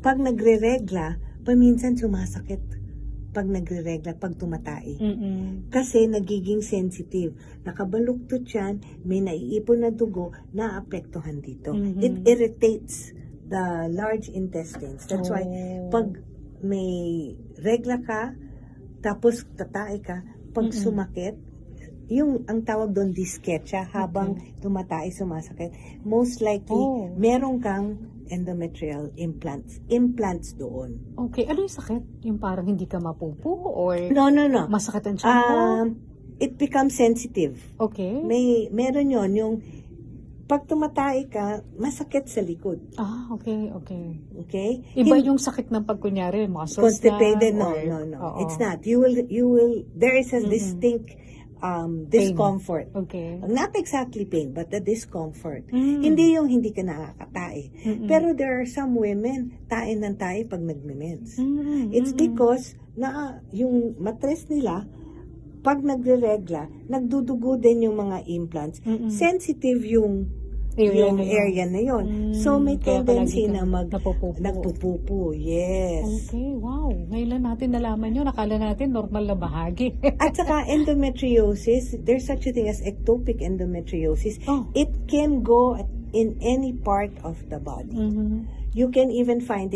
Pag nagre-regla, paminsan sumasakit. Pag nagre-regla, pag tumatai. Kasi nagiging sensitive. Nakabaluktot yan, may naiipon na dugo, naapektuhan dito. It irritates the large intestines. That's why, pag may regla ka, tapos tatai ka, pag sumakit, yung ang tawag doon dyschezia, habang tumatai, sumasakit, most likely, meron kang endometrial implants doon. Okay, ano yung sakit? Yung parang hindi ka mapupo or No. masakit ang tiyan mo? It becomes sensitive. Okay. Meron yon yung pag tumatai ka, masakit sa likod. Okay. Okay? Iba yung sakit ng pag kunyari, muscles Constipated, lang, no. Oo. It's not. You will, there is a distinct discomfort. Okay. Not exactly pain, but the discomfort. Hindi yung hindi ka nakakatai. Pero there are some women, tain ng tae pag nagme-mens. It's because na yung matres nila, pag nagre-regla, nagdudugo din yung mga implants. Sensitive yung area na yun. So, may Kaya tendency palagi na napupupo. nagpupupo. Yes. Okay, wow. Ngayon lang natin nalaman yun. Nakala natin normal na bahagi. At saka endometriosis, there's such a thing as ectopic endometriosis. It can go in any part of the body. You can even find